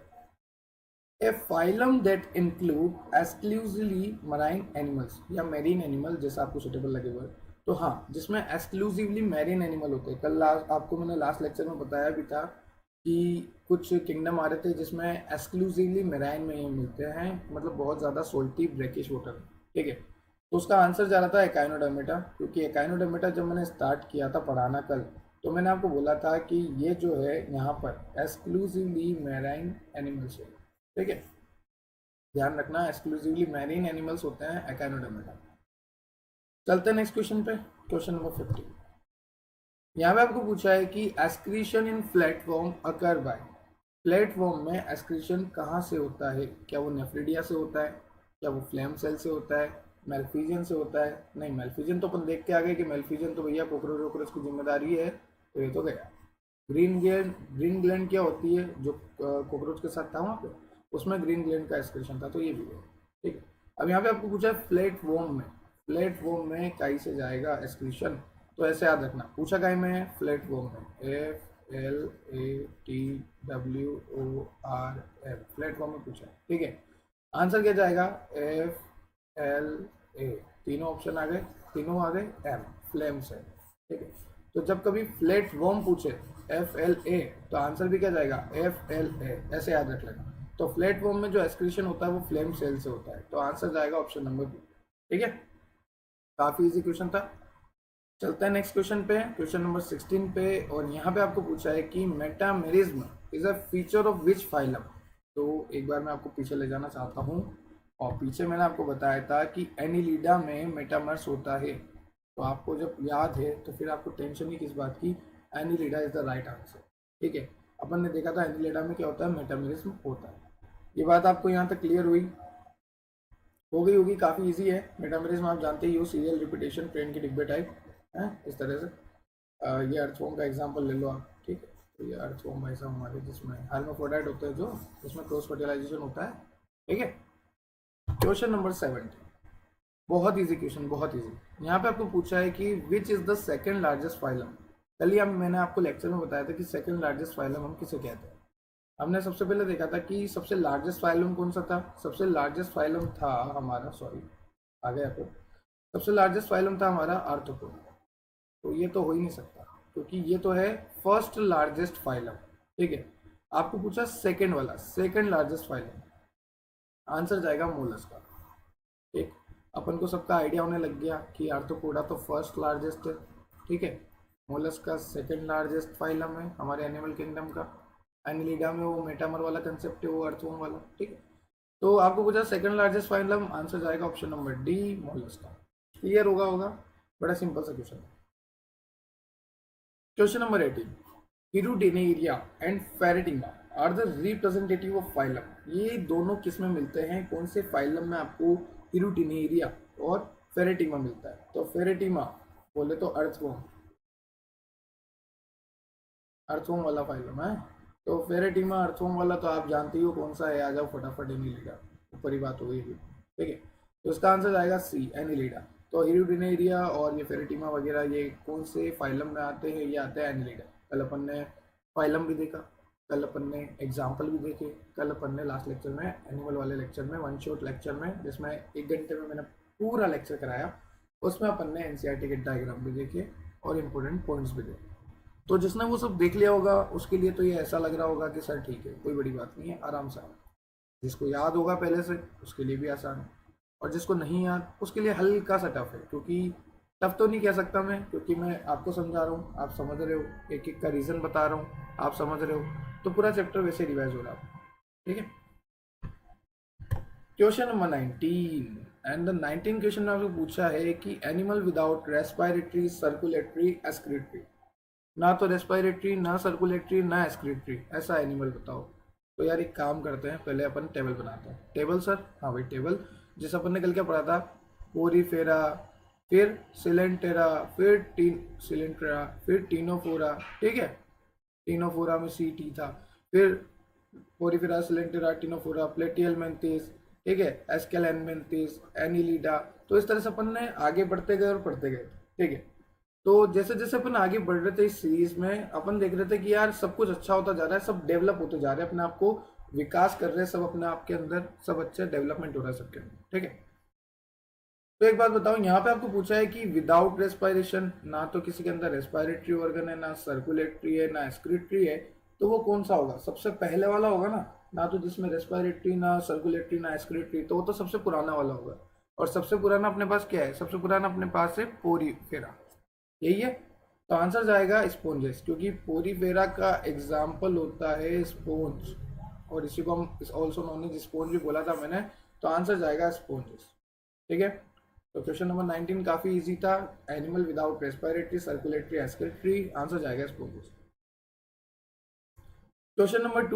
a phylum that include exclusively marine animals या मेरीन एनिमल, जैसा आपको सुटेबल लगे हुआ है। तो हाँ, जिसमें एक्सक्लूसिवली मेरीन एनिमल होते हैं। कल आपको मैंने लास्ट लेक्चर में बताया भी था कि कुछ किंगडम आ रहे थे जिसमें एक्सक्लूसिवली मेराइन में ये मिलते हैं, मतलब बहुत ज़्यादा सोल्टी ब्रेकिश वाटर, ठीक है। तो उसका आंसर जा रहा था एकाइनोडर्मेटा, क्योंकि एकाइनोडर्मेटा जब मैंने स्टार्ट किया था पढ़ाना कल, तो मैंने आपको बोला था कि ये जो है यहाँ पर एक्सक्लूसिवली मैराइन एनिमल्स है, ठीक है। ध्यान रखना, एक्सक्लूसिवली मैरीन एनिमल्स होते हैं एकाइनोडर्मेटा। चलते हैं नेक्स्ट क्वेश्चन पे, क्वेश्चन नंबर 15। यहाँ पे आपको पूछा है कि excretion in flatworm occur by. Platform में एस्क्रीशन कहाँ से होता है? क्या वो नेफ्रिडिया से होता है? क्या वो फ्लेम सेल से होता है? मेल्फिजियन से होता है? नहीं, मेल्फिजियन तो अपन देख के आ गए कि मेल्फिजियन तो भैया कोकरोच वोकरोच की जिम्मेदारी है, तो ये तो गया। ग्रीन ग्लैंड क्या होती है जो कोकरोच के साथ था वहाँ पे, उसमें ग्रीन ग्लैंड का एक्सक्रीशन था, तो ये भी है, ठीक है। अब यहाँ पे आपको पूछा है प्लेटफॉर्म में, प्लेटफॉर्म में काई से जाएगा एक्सक्रीशन, तो ऐसे याद रखना। पूछा काई में है? प्लेटफॉर्म में, FLATWORM, प्लेटफॉर्म में पूछा है, ठीक है। आंसर क्या जाएगा? FLA, तीनों ऑप्शन आ गए, तीनों आ गए एम, फ्लेम से, ठीक है। तो जब कभी फ्लैट वॉर्म पूछे FLA, तो आंसर भी क्या जाएगा? FLA, ऐसे याद रख लेना। तो फ्लैट वॉर्म में जो एक्सक्रीशन होता है वो फ्लेम सेल से होता है, तो आंसर जाएगा ऑप्शन नंबर बी, ठीक है। काफी इजी क्वेश्चन था। चलते हैं नेक्स्ट क्वेश्चन पे, क्वेश्चन नंबर 16 पे। और यहाँ पे आपको पूछा है कि metamerism is a feature of which phylum. तो एक बार मैं आपको पीछे ले जाना चाहता हूँ, और पीछे मैंने आपको बताया था कि एनिलिडा में मेटामर्स होता है। तो आपको जब याद है तो फिर आपको टेंशन ही किस बात की, Annelida is the right answer, ठीक है। अपन ने देखा था एनिलिडा में क्या होता है, मेटामेरिज्म होता है। ये बात आपको यहाँ तक क्लियर हुई हो गई होगी, काफ़ी इजी है। मेटामेरिज्म आप जानते ही हो, सीरियल रिपीटेशन, ट्रेन के डिब्बे टाइप है, इस तरह से। ये अर्थवॉर्म का एग्जांपल ले लो आप, ठीक है। तो ये अर्थवॉर्म ऐसा हमारे जिसमें हार्माफ्रोडाइट होते हैं, जो उसमें क्रॉस फर्टिलाइजेशन होता है, ठीक है। क्वेश्चन नंबर 17, बहुत इजी क्वेश्चन, बहुत इजी। यहाँ पे आपको पूछा है कि which is the second largest phylum. कल ही मैंने आपको लेक्चर में बताया था कि सेकंड लार्जेस्ट फाइलम हम किसे कहते हैं। हमने सबसे पहले देखा था कि सबसे लार्जेस्ट फाइलम कौन सा था। सबसे लार्जेस्ट फाइलम था हमारा, सॉरी आ गया आपको, सबसे लार्जेस्ट फाइलम था हमारा आर्थ्रोपोड। तो ये तो हो ही नहीं सकता, क्योंकि ये तो है फर्स्ट लार्जेस्ट फाइलम, ठीक है। आपको पूछा सेकंड वाला, सेकंड लार्जेस्ट फाइलम, आंसर जाएगा मोलस्का, ठीक। अपन को सबका आइडिया होने लग गया कि आर्थ्रोपोडा तो फर्स्ट लार्जेस्ट है, ठीक है। मोलस्का सेकंड लार्जेस्ट फाइलम है हमारे एनिमल किंगडम का। एनिलिडा में वो मेटामर वाला कंसेप्ट है, वो अर्थवॉर्म वाला, ठीक है। तो आपको पूछा सेकंड लार्जेस्ट फाइलम, आंसर जाएगा option number D, Mollusca. Clear होगा, बड़ा सिंपल सा क्वेश्चन है। Question number 18, Hirudinaria and Pheretima are the representative of phylum. ये दोनों किस में मिलते हैं, कौन से फाइलम में आपको हिरुडिनेरिया और फेरेटिमा मिलता है? तो फेरेटिमा बोले तो अर्थवॉर्म, अर्थवॉर्म वाला फाइलम है। तो फेरेटिमा अर्थवॉर्म वाला तो आप जानते ही हो कौन सा है, आ जाओ फटाफट, एनिलिडा, ऊपर ही बात हो गई, ठीक है। तो इसका आंसर आएगा सी, एनिलिडा। तो हिरुडिनेरिया और ये फेरेटिमा वगैरह ये कौन से फाइलम में आते हैं? ये आते हैं एनिलिडा। कल अपन ने फाइलम भी देखा, कल अपन ने एग्जाम्पल भी देखे, कल अपन ने लास्ट लेक्चर में, एनिमल वाले लेक्चर में, वन शॉट लेक्चर में, जिसमें 1 घंटे में मैंने पूरा लेक्चर कराया, उसमें अपन ने एनसीईआरटी के डायग्राम भी देखे और इम्पोर्टेंट पॉइंट्स भी देखे। तो जिसने वो सब देख लिया होगा उसके लिए तो ये ऐसा लग रहा होगा कि सर ठीक है, कोई बड़ी बात नहीं है, आराम से। जिसको याद होगा पहले से उसके लिए भी आसान है, और जिसको नहीं याद उसके लिए हल्का सा टफ है, क्योंकि टफ तो नहीं कह सकता मैं, क्योंकि मैं आपको समझा रहा हूँ, आप समझ रहे हो, एक एक का रीज़न बता रहा हूँ, आप समझ रहे हो, तो पूरा चैप्टर वैसे रिवाइज हो रहा है। ठीक है, question number 19 and the 19 question में आपको पूछा है कि animal without respiratory, circulatory, excretory, ना तो रेस्पिरेटरी, ना सर्कुलेटरी, ना एक्सक्रीटरी, ऐसा एनिमल बताओ। तो यार एक काम करते हैं, पहले अपन टेबल बनाते हैं। Table sir? हाँ भाई टेबल, जैसे अपन ने कल क्या पढ़ा था, पोरीफेरा, फिर सिलेंटेरा, फिर टीन सिलेंटेरा, फिर टीनोफोरा। ठीक है, टीनोफोरा में सी टी था, फिर पोरीफेरा, सिलेंटेरा, टीनोफोरा, प्लेटियलमेंथिस, ठीक है, एस्केलेनमेंथिस, एनिलीडा। तो इस तरह से अपन ने आगे बढ़ते गए और पढ़ते गए। ठीक है, तो जैसे जैसे अपन आगे बढ़ रहे थे इस सीरीज में, अपन देख रहे थे कि यार सब कुछ अच्छा होता जा रहा है, सब डेवलप होते जा रहे हैं, अपने आप को विकास कर रहे हैं सब, अपने आप के अंदर सब अच्छे डेवलपमेंट हो रहा है सबके अंदर। ठीक है, तो एक बात बताओ, यहाँ पे आपको पूछा है कि विदाउट रेस्पिरेशन, ना तो किसी के अंदर रेस्पिरेटरी ऑर्गन है, ना सर्कुलेटरी है, ना एक्सक्रीटरी है, तो वो कौन सा होगा? सबसे पहले वाला होगा ना तो जिसमें रेस्पिरेटरी, ना सर्कुलेटरी, ना एक्सक्रीटरी, तो वो तो सबसे पुराना वाला होगा। और सबसे पुराना अपने पास क्या है? सबसे पुराना अपने पास है पोरीफेरा, यही है। तो आंसर जाएगा स्पोंजेस, क्योंकि पोरीफेरा का एग्जाम्पल होता है स्पोंज, और इसी को हम ऑल्सो नॉन एज स्पोंज भी बोला था मैंने। तो आंसर जाएगा स्पोंजेस। ठीक है, तो क्वेश्चन नंबर 19 काफी इजी था, animal without respiratory, circulatory, excretory, answer जाएगा स्पोंजेस। क्वेश्चन नंबर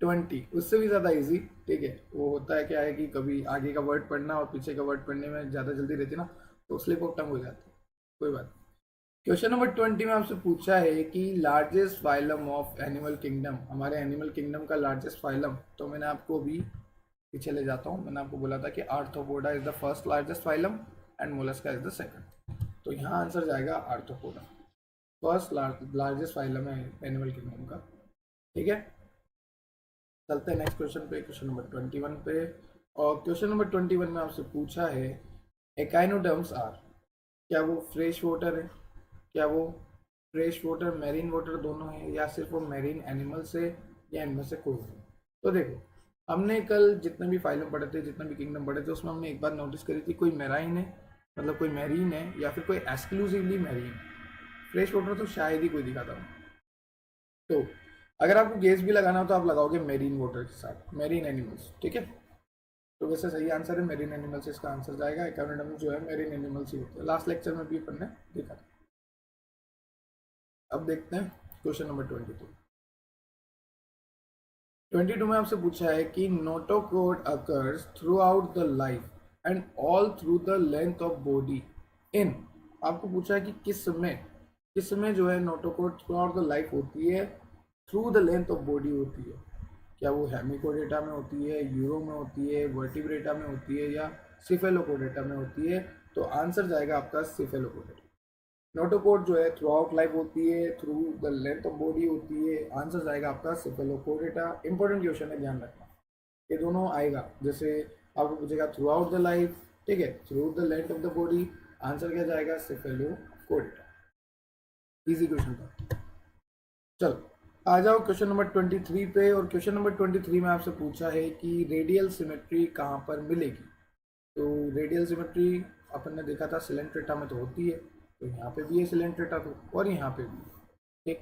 20 उससे भी ज्यादा इजी। ठीक है, वो होता है क्या है कि कभी आगे का वर्ड पढ़ना और पीछे का वर्ड पढ़ने में ज्यादा जल्दी रहती है ना, तो स्लिप ऑफ टंग हो जाती है, कोई बात। क्वेश्चन नंबर 20 में आपसे पूछा है कि largest phylum of animal kingdom, हमारे एनिमल किंगडम का लार्जेस्ट फाइलम। तो मैंने आपको भी पीछे ले जाता हूँ, मैंने आपको बोला था कि arthropoda is the first largest phylum and Mollusca is the second. तो यहाँ आंसर जाएगा आर्थ्रोपोडा, फर्स्ट लार्जेस्ट फाइलम है एनिमल किंगडम का। ठीक है, चलते हैं नेक्स्ट क्वेश्चन पे, क्वेश्चन नंबर 21 पे। और क्वेश्चन नंबर 21 में आपसे पूछा है एकाइनोडर्म्स आर, क्या वो फ्रेश वाटर है, क्या वो फ्रेश वाटर, मैरीन वाटर दोनों है, या सिर्फ वो मैरीन एनिमल्स है, या इनमें से कोई नहीं। तो देखो, हमने कल जितने भी फाइलम पढ़े थे, जितने भी किंगडम पढ़े थे, उसमें हमने एक बात नोटिस करी थी, कोई मैराइन है, मतलब कोई मैरीन है, या फिर कोई एक्सक्लूसिवली मैरीन। फ्रेश वाटर तो शायद ही कोई दिखाता हो। तो अगर आपको गेस भी लगाना हो तो आप लगाओगे मेरीन वाटर के साथ, मेरीन एनिमल्स। ठीक है, तो वैसे सही आंसर है मेरीन एनिमल्स, इसका आंसर जाएगा। एकानोडर्म जो है मेरीन एनिमल्स ही होते हैं, लास्ट लेक्चर में भी अपन ने देखा था। अब देखते हैं क्वेश्चन नंबर 22 में आपसे पूछा है कि notochord occurs through out the life and all through the length of body in, आपको पूछा है कि किस में जो है notochord through out the life होती है, through the length of body होती है। क्या वो हेमिकोडेटा में होती है, यूरो में होती है, वर्टिब्रेटा में होती है, या सिफेलोकोडेटा में होती है? तो आंसर जाएगा आपका सिफेलोकोडेटा। नोटोकोड जो है थ्रू आउट लाइफ होती है, through the length of body होती है, आंसर जाएगा आपका सिफेलोकोडेटा। इंपॉर्टेंट क्वेश्चन है, ध्यान रखना, ये दोनों आएगा। जैसे आपको पूछेगा थ्रू आउट द लाइफ, ठीक है, through the length of the body, answer क्या जाएगा? सिफेलोकोडेटा। इजी क्वेश्चन था। चलो आ जाओ क्वेश्चन नंबर 23 पे। और क्वेश्चन नंबर 23 में आपसे पूछा है कि रेडियल सिमेट्री कहाँ पर मिलेगी। तो रेडियल सिमेट्री अपन ने देखा था सिलेंट्रेटा में तो होती है, तो यहाँ पे भी है सिलेंट्रेटा तो, और यहाँ पे भी। ठीक,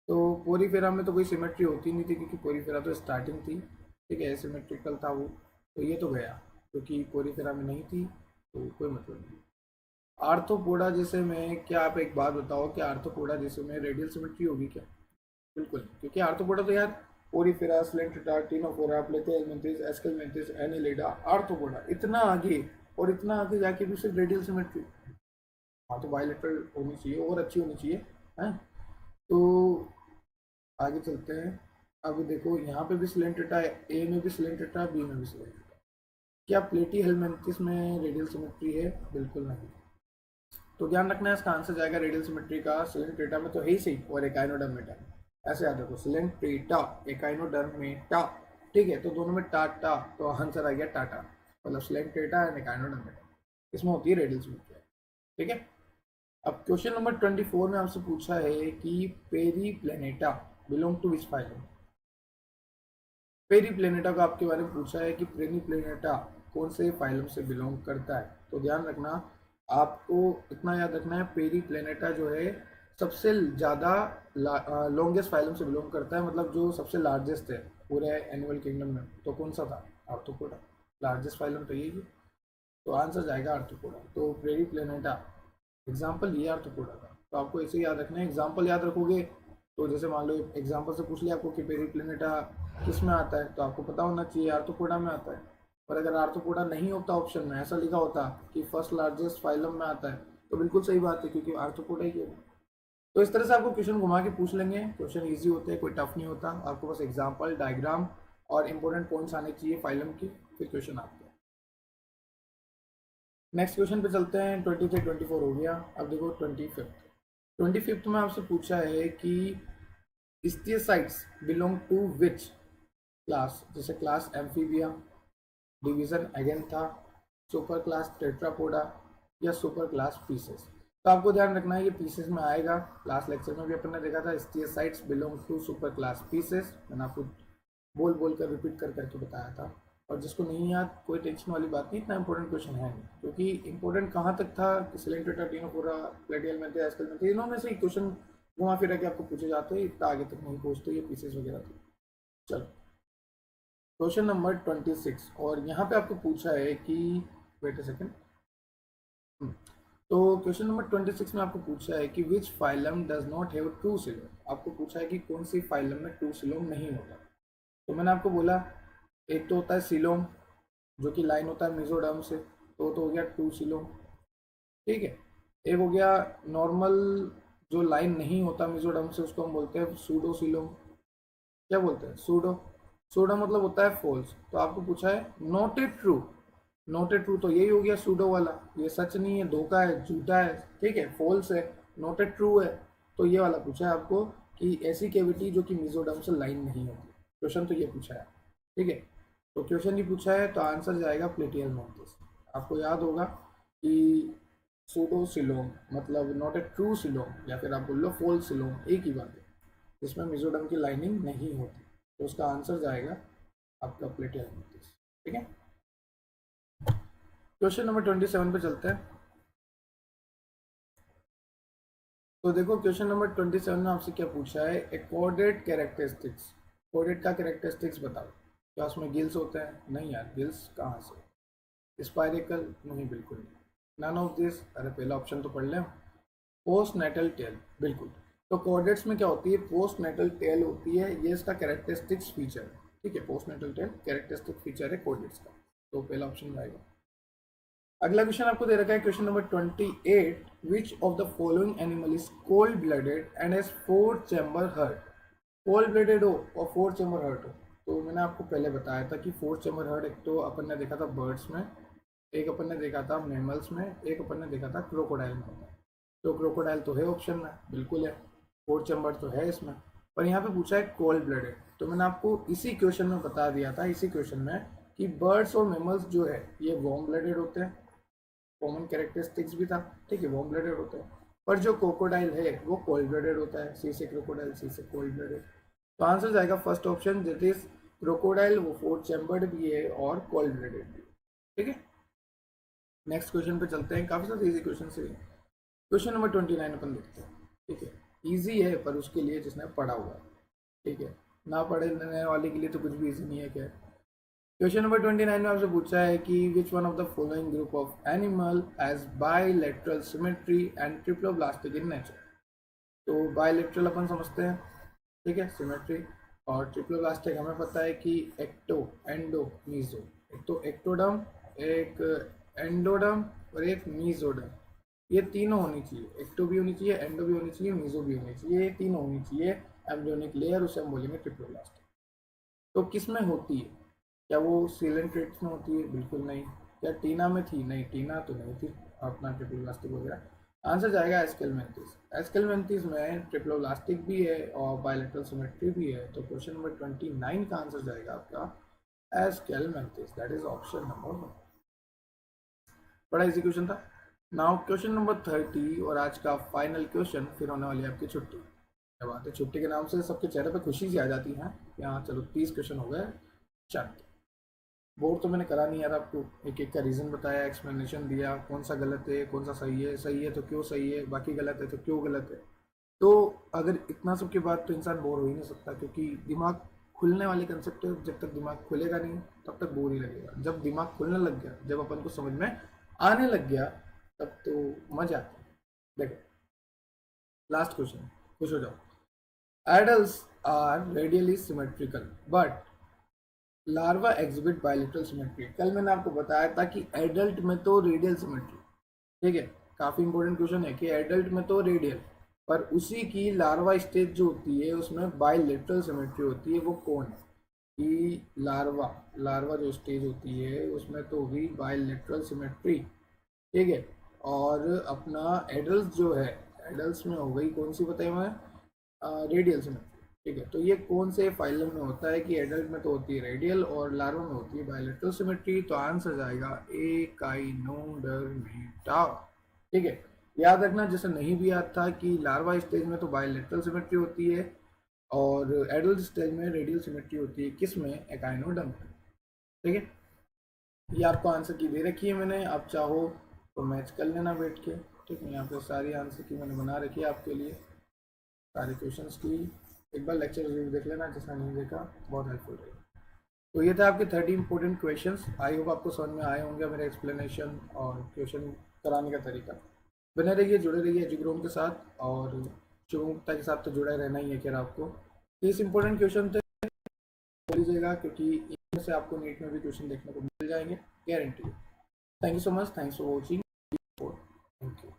तो पोरीफेरा में तो कोई सिमेट्री होती नहीं थी, क्योंकि पोरीफेरा तो स्टार्टिंग थी। ठीक है, सिमेट्रिकल था वो, तो ये तो गया, क्योंकि पोरीफेरा में नहीं थी, तो कोई मतलब नहीं। आर्थ्रोपोडा जैसे में क्या, आप एक बात बताओ कि आर्थ्रोपोडा जैसे में रेडियल सिमेट्री होगी क्या? बिल्कुल, क्योंकि आर्थ्रोपोडा तो यार Porifera, Coelenterata, Ctenophora, Platyhelminthes, Aschelminthes, Annelida, Arthropoda, इतना आगे, और इतना आगे जाके भी सिर्फ रेडियल सिमेट्री। हाँ, तो बायलेटरल होनी चाहिए और अच्छी होनी चाहिए, है। तो आगे चलते हैं। अब देखो यहाँ पे भी सिलेंट्रेटा है, ए में भी सिलेंट्रेटा, बी में भी सिलेंट्रेटा। क्या प्लेटीहेलमिंथिस में रेडियल सिमेट्री है? बिल्कुल नहीं। तो ध्यान रखना है, इसका आंसर जाएगा रेडियल सिमेट्री का सिलेंट्रेटा में तो है ही सही, और एकाइनोडर्मेटा। ऐसे याद रखो, सिलेंट्रेटा, एकाइनोडर्मेटा। ठीक है, तो दोनों में टाटा, तो आंसर आ गया टाटा, मतलब सिलेंट्रेटा एंड एकाइनोडर्मेटा, इसमें होती है रेडियल सिमेट्री। ठीक है, अब क्वेश्चन नंबर 24 में आपसे पूछा है कि Periplaneta belong to which phylum. Periplaneta को आपके बारे में पूछा है कि पेरीप्लेनेटा कौन से फाइलम से बिलोंग करता है। तो ध्यान रखना, आपको इतना याद रखना है, पेरी प्लेनेटा जो है सबसे ज़्यादा लॉन्गेस्ट फाइलम से बिलोंग करता है, मतलब जो सबसे लार्जेस्ट है पूरे एनिमल किंगडम में। तो कौन सा था? आर्थ्रोपोडा। लार्जेस्ट फाइलम तो यही है, तो आंसर जाएगा आर्थ्रोपोडा। तो पेरी प्लेनेटा एग्जाम्पल ये आर्थ्रोपोडा का। तो आपको ऐसे याद रखना है, एग्जाम्पल याद रखोगे तो जैसे मान लो एग्जाम्पल से पूछ लिया आपको कि पेरी प्लेनेटा किस में आता है, तो आपको पता होना चाहिए आर्थ्रोपोडा में आता है। और अगर आर्थ्रोपोडा नहीं होता ऑप्शन में, ऐसा लिखा होता कि फर्स्ट लार्जेस्ट फाइलम में आता है, तो बिल्कुल सही बात है, क्योंकि आर्थ्रोपोडा ही है। तो इस तरह से आपको क्वेश्चन घुमा के पूछ लेंगे। क्वेश्चन इजी होते हैं, कोई टफ नहीं होता। आपको बस एग्जाम्पल, डायग्राम और इंपॉर्टेंट पॉइंट्स आने चाहिए फाइलम की, फिर क्वेश्चन आपके। नेक्स्ट क्वेश्चन पे चलते हैं। 23 24 हो गया, अब देखो 25th में आपसे पूछा है कि ichthyocytes belong to which class, जैसे class Amphibia, division Agnatha, super class Tetrapoda या सुपर क्लास पीसेस। तो आपको ध्यान रखना है ये पीसेस में आएगा। लास्ट लेक्चर में भी अपन ने देखा था ichthyocytes belong to super class Pisces, मैंने आपको बोल बोल कर रिपीट कर करके बताया था। और जिसको नहीं याद, कोई टेंशन वाली बात नहीं, इतना इंपॉर्टेंट क्वेश्चन है नहीं, क्योंकि इंपॉर्टेंट कहाँ तक था कि सिलेंटेटा टीनोफोरा प्लेटियल में थे, एस्कल में थे, इन्होंने से ही क्वेश्चन घुमा फिरा के आपको पूछे जाते हैं, इतना आगे तक नहीं पहुँचते ये पीसेस वगैरह थे। चलो क्वेश्चन नंबर 26, और यहाँ पे आपको पूछा है कि वेट अ सेकेंड। तो क्वेश्चन नंबर 26 में आपको पूछा है कि which phylum does not have true coelom. आपको पूछा है कि कौन सी फाइलम में टू सिलोम नहीं होता। तो मैंने आपको बोला एक तो होता है सिलोम, जो कि लाइन होता है मेसोडर्म से, तो हो गया टू सिलोम, ठीक है। एक हो गया नॉर्मल, जो लाइन नहीं होता मेसोडर्म से, उसको हम बोलते हैं सूडो सिलोम। क्या बोलते हैं? सूडो। सूडो मतलब होता है फॉल्स। तो आपको पूछा है not a true, not a true तो यही हो गया सूडो वाला, ये सच नहीं है, धोखा है, झूठा है, ठीक है, फॉल्स है। नॉट ए ट्रू है, तो ये वाला पूछा है आपको कि ऐसी कैविटी जो कि मेसोडर्म से लाइन नहीं होती। क्वेश्चन तो ये पूछा है, ठीक है। तो क्वेश्चन ये पूछा है, तो आंसर जाएगा प्लेटियल मैंटिस। आपको याद होगा कि सूडो सिलोम मतलब नॉट ए ट्रू सिलोम, या फिर आप बोल लो फॉल्स सिलोम, एक ही बात है, जिसमें मेसोडर्म की लाइनिंग नहीं होती। तो उसका आंसर जाएगा आपका प्लेटियल मैंटिस, ठीक है। क्वेश्चन नंबर 27 पे चलते हैं। तो देखो क्वेश्चन नंबर 27 में आपसे क्या पूछा है, ए कोऑर्डिनेट कैरेक्टरिस्टिक्स। कोऑर्डिनेट का कैरेक्टरिस्टिक्स बताओ। क्या उसमें गिल्स होते हैं? नहीं यार, गिल्स कहाँ से? स्पाइरिकल? नहीं, बिल्कुल नहीं। None of this. अरे पहला ऑप्शन तो पढ़ लें। पोस्ट नेटल टेल, बिल्कुल। तो कोऑर्डिनेट्स में क्या होती है? पोस्ट नेटल टेल होती है, ये इसका कैरेक्टरिस्टिक्स फीचर है, ठीक है। Post natal tail characteristic feature है कोऑर्डिनेट्स का, तो पहला ऑप्शन आएगा। अगला क्वेश्चन आपको दे रखा है, question number 28, which of the following animal is cold blooded and has 4 chamber heart. Cold blooded हो और 4 चैम्बर हार्ट हो, तो मैंने आपको पहले बताया था कि 4 चैम्बर हार्ट एक तो अपन ने देखा था बर्ड्स में, एक अपन ने देखा था मैमल्स में, एक अपन ने देखा था क्रोकोडाइल में। तो क्रोकोडाइल तो है ऑप्शन में, बिल्कुल है, 4 चैम्बर तो है इसमें। पर यहाँ पे पूछा है कोल्ड ब्लडेड, तो मैंने आपको इसी क्वेश्चन में बता दिया था, इसी क्वेश्चन में, कि बर्ड्स और मैमल्स जो है ये वार्म ब्लडेड होते हैं, कॉमन कैरेक्टरिस्टिक्स भी था, ठीक है, वार्म ब्लडेड होता है। पर जो क्रोकोडाइल है वो कोल्ड ब्लडेड होता है, सी से क्रोकोडाइल, सी से कोल्ड ब्लडेड। तो आंसर जाएगा first option, that is crocodile, वो 4 चैम्बर्ड भी है और कोल्ड ब्लडेड भी, ठीक है। नेक्स्ट क्वेश्चन पे चलते हैं, काफी सारे इजी क्वेश्चन से। क्वेश्चन नंबर 29 अपन देखते हैं, ठीक है। इजी है पर उसके लिए जिसने पढ़ा हुआ है, ठीक है, ना पढ़ने वाले के लिए तो कुछ भी इजी नहीं है। क्या क्वेश्चन नंबर 29 में आपसे पूछा है कि which one of the following group of animal has bilateral symmetry and triploblastic in nature. तो बायलैटरल अपन समझते हैं, ठीक है, सिमेट्री। और ट्रिप्लोब्लास्टिक हमें पता है कि एक्टो, एंडो, मीजो। एक तो एक्टोडर्म, एक एंडोडर्म और एक मीजोडर्म, ये तीनों होनी चाहिए। एक्टो भी होनी चाहिए, एंडो भी होनी चाहिए, मीजो भी होनी चाहिए, ये तीनों होनी चाहिए एम्ब्रियोनिक लेयर, उसे हम बोलेंगे ट्रिप्लोब्लास्ट। तो किस में होती है? क्या वो सिलेंट्रेट्स में होती है? बिल्कुल नहीं। क्या टीना में थी? नहीं, टीना तो नहीं थी अपना ट्रिप्लोब्लास्टिक वगैरह। आंसर जाएगा एस्केलमेंथिस। एस्केलमेंथिस में ट्रिप्लोब्लास्टिक भी है और बायलैटरल सिमेट्री भी है। तो क्वेश्चन नंबर 29 का आंसर जाएगा आपका Aschelminthes, that is option number 1। बड़ा इजी क्वेश्चन था। नाउ क्वेश्चन नंबर 30 और आज का फाइनल क्वेश्चन, फिर होने वाली है आपकी छुट्टी। क्या बात है, छुट्टी के नाम से सबके चेहरे पे खुशी सी आ जाती है। यहाँ चलो 30 क्वेश्चन हो गए, चल। बोर्ड तो मैंने करा नहीं यार, आपको एक एक का रीज़न बताया, एक्सप्लेनेशन दिया, कौन सा गलत है, कौन सा सही है तो क्यों सही है, बाकी गलत है तो क्यों गलत है। तो अगर इतना सब के बाद तो इंसान बोर हो ही नहीं सकता, क्योंकि दिमाग खुलने वाले कंसेप्ट है, जब तक दिमाग खुलेगा नहीं तब तक बोर ही लगेगा। जब दिमाग खुलने लग गया, जब अपन को समझ में आने लग गया, तब तो मजा आता है। देखो, लास्ट क्वेश्चन, खुश हो जाओ। Adult are radially symmetrical but larva exhibit bilateral symmetry. कल मैंने आपको बताया था कि एडल्ट में तो रेडियल सिमेट्री, ठीक है, काफी इंपॉर्टेंट क्वेश्चन है कि एडल्ट में तो रेडियल, पर उसी की लार्वा स्टेज जो होती है उसमें बायलेटरल सिमेट्री होती है। वो कौन है? कि लार्वा लार्वा जो स्टेज होती है उसमें तो होगी बायलेटरल सिमेट्री, ठीक है। और अपना एडल्ट जो है, एडल्ट में हो गई कौन सी बताई मैं, रेडियल सिमेट्री, ठीक है। तो ये कौन से फाइलम में होता है कि एडल्ट में तो होती है रेडियल और लार्वा में होती है बायलेटरल सिमेट्री। तो आंसर जाएगा ए काइनोडर्मेटा, ठीक है। याद रखना, जैसे नहीं भी याद था कि लार्वा स्टेज में तो बायलेटरल सिमेट्री होती है और एडल्ट स्टेज में रेडियल सिमेट्री होती है, किस में, एकाइनोडर्म, ठीक है। ये आपको आंसर की दे रखी है मैंने, आप चाहो तो मैच कर लेना बैठ के, ठीक है। यहाँ पे सारी आंसर की मैंने बना रखी है आपके लिए, सारे क्वेश्चंस की। एक बार लेक्चर जरूर देख लेना, जिसने नहीं देखा, बहुत हेल्पफुल रहेगा। तो ये थे आपके 30 इंपॉर्टेंट क्वेश्चंस। आई होप आपको समझ में आए होंगे मेरे एक्सप्लेनेशन और क्वेश्चन कराने का तरीका। बने रहिए, जुड़े रहिए एजुग्रोम के साथ, और शुभमुक्ता के साथ तो जुड़े रहना ही है। खैर आपको 30 इंपॉर्टेंट क्वेश्चन थे, बोल लीजिएगा, क्योंकि इनमें से आपको नीट में भी क्वेश्चन देखने को मिल जाएंगे, guarantee. Thank you so much, thanks for watching, thank you.